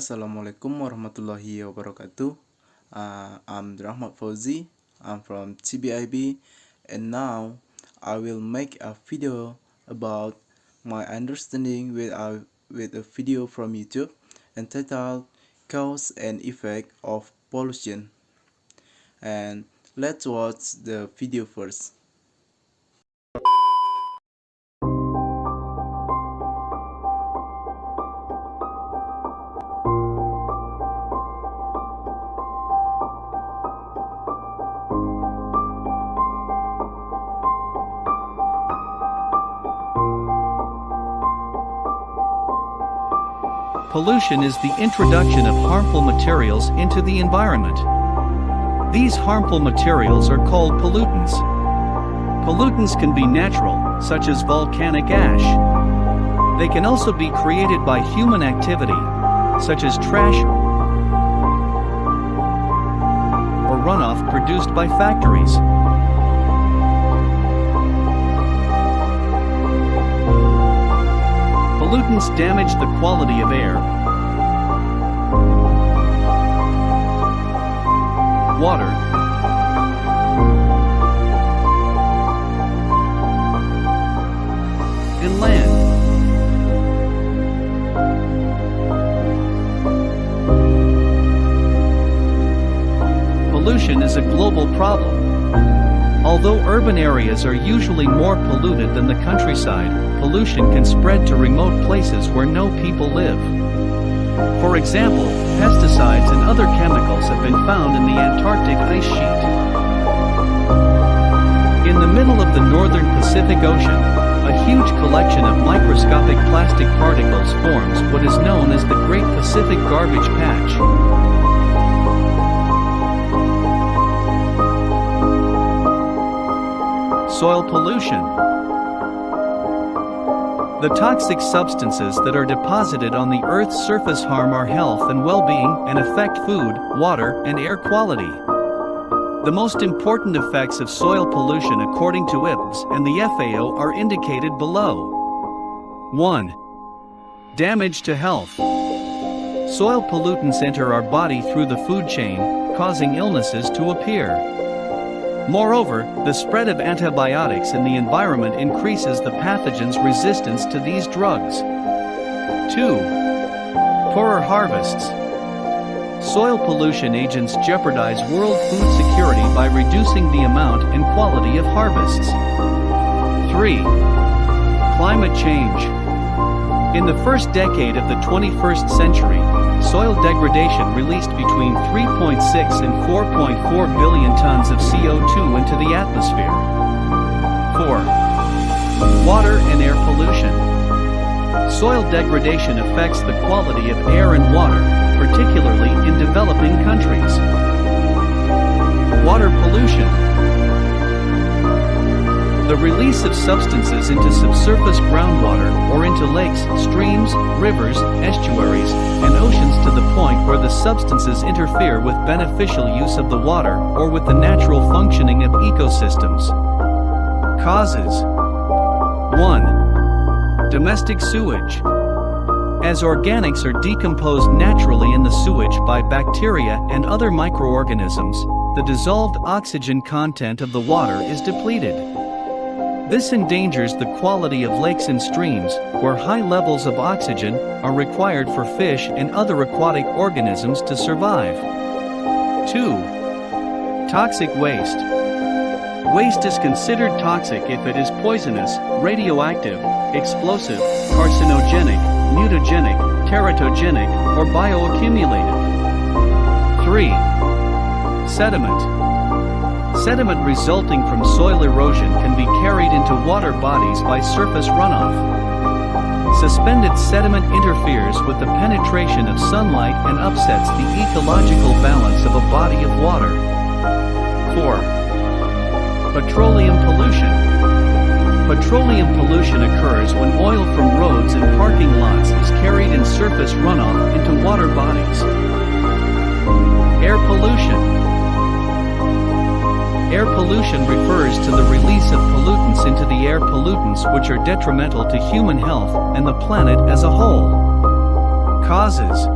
Assalamualaikum warahmatullahi wabarakatuh. I'm Rahmat Fauzi. I'm from TBIB, and now I will make a video about my understanding with a video from YouTube entitled Cause and Effect of Pollution. And let's watch the video first. Pollution is the introduction of harmful materials into the environment. These harmful materials are called pollutants. Pollutants can be natural, such as volcanic ash. They can also be created by human activity, such as trash or runoff produced by factories. Pollutants damage the quality of air, water, and land. Pollution is a global problem. Although urban areas are usually more polluted than the countryside, pollution can spread to remote places where no people live. For example, pesticides and other chemicals have been found in the Antarctic ice sheet. In the middle of the northern Pacific Ocean, a huge collection of microscopic plastic particles forms what is known as the Great Pacific Garbage Patch. Soil pollution. The toxic substances that are deposited on the Earth's surface harm our health and well-being and affect food, water, and air quality. The most important effects of soil pollution according to IPBES and the FAO are indicated below. 1. Damage to health. Soil pollutants enter our body through the food chain, causing illnesses to appear. Moreover, the spread of antibiotics in the environment increases the pathogen's resistance to these drugs. 2. Poorer harvests. Soil pollution agents jeopardize world food security by reducing the amount and quality of harvests. 3. Climate change. In the first decade of the 21st century, soil degradation released between 3.6 and 4.4 billion tons of CO2 into the atmosphere. 4. Water and air pollution. Soil degradation affects the quality of air and water, particularly in developing countries. Water pollution. The release of substances into subsurface groundwater or into lakes, streams, rivers, estuaries, and oceans to the point where the substances interfere with beneficial use of the water or with the natural functioning of ecosystems. Causes. 1. Domestic sewage. As organics are decomposed naturally in the sewage by bacteria and other microorganisms, the dissolved oxygen content of the water is depleted. This endangers the quality of lakes and streams, where high levels of oxygen are required for fish and other aquatic organisms to survive. 2. Toxic waste. Waste is considered toxic if it is poisonous, radioactive, explosive, carcinogenic, mutagenic, teratogenic, or bioaccumulative. 3. Sediment. Sediment resulting from soil erosion can be carried into water bodies by surface runoff. Suspended sediment interferes with the penetration of sunlight and upsets the ecological balance of a body of water. 4. Petroleum pollution. Petroleum pollution occurs when oil from roads and parking lots is carried in surface runoff into water bodies. Air pollution. Air pollution refers to the release of pollutants into the air, pollutants which are detrimental to human health and the planet as a whole. Causes.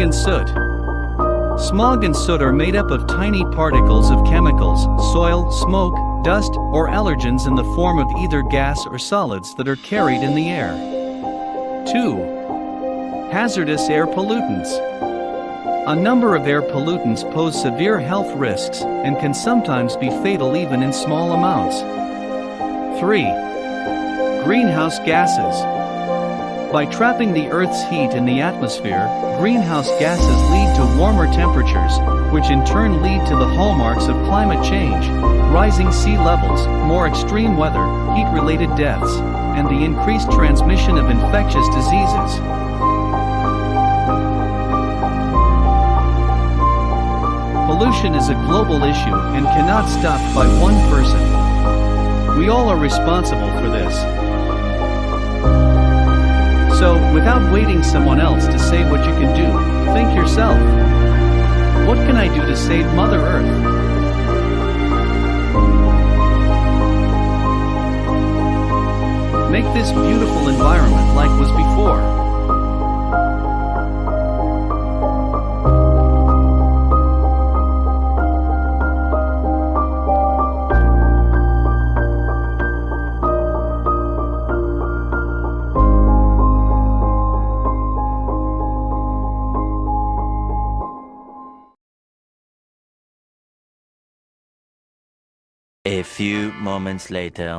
Smog and soot. Smog and soot are made up of tiny particles of chemicals, soil, smoke, dust, or allergens in the form of either gas or solids that are carried in the air. 2. Hazardous air pollutants. A number of air pollutants pose severe health risks and can sometimes be fatal even in small amounts. 3. Greenhouse gases. By trapping the Earth's heat in the atmosphere, greenhouse gases lead to warmer temperatures, which in turn lead to the hallmarks of climate change: rising sea levels, more extreme weather, heat-related deaths, and the increased transmission of infectious diseases. Pollution is a global issue and cannot stop by one person. We all are responsible for this. So, without waiting someone else to say what you can do, think yourself. What can I do to save Mother Earth? Make this beautiful environment like was before. A few moments later.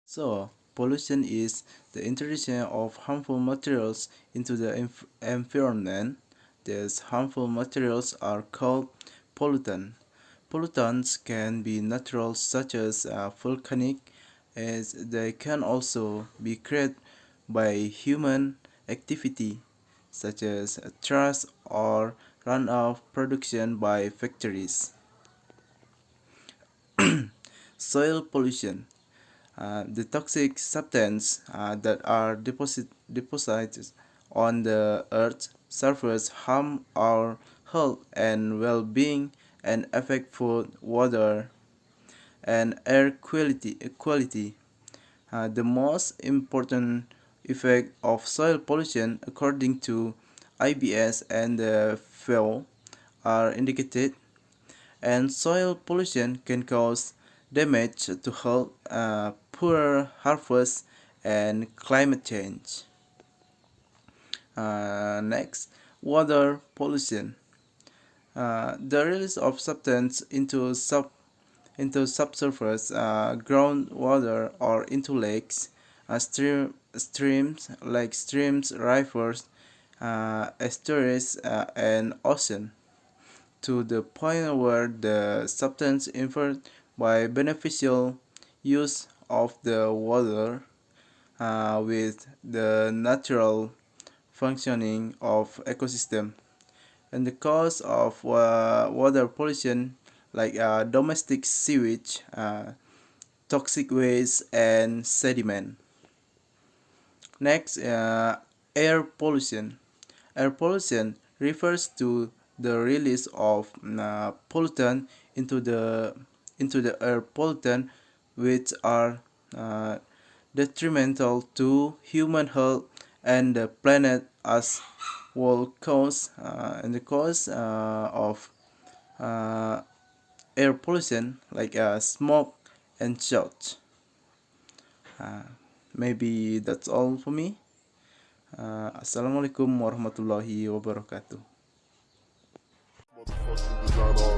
So, pollution is the introduction of harmful materials into the environment. These harmful materials are called pollutants. Pollutants can be natural, such as volcanic, as they can also be created by human activity, such as trash or runoff production by factories. Soil pollution. The toxic substances that are deposited on the Earth's surface harm our health and well-being and affect food, water, and air quality. The most important effect of soil pollution, according to IBS and the FAO, are indicated, and soil pollution can cause damage to health, poor harvest, and climate change. Next, water pollution. The release of substance into subsurface groundwater or into lakes, streams, rivers, estuaries, and ocean, to the point where the substance inferred by beneficial use of the water with the natural functioning of ecosystem, and the cause of water pollution like domestic sewage, toxic waste, and sediment. Next, air pollution. Air pollution refers to the release of pollutant into the air pollutant which are uh, detrimental to human health and the planet as well, cause and the cause of uh, air pollution like smoke and shout. Uh, Maybe that's all for me. Assalamualaikum warahmatullahi wabarakatuh. Motherfucking designer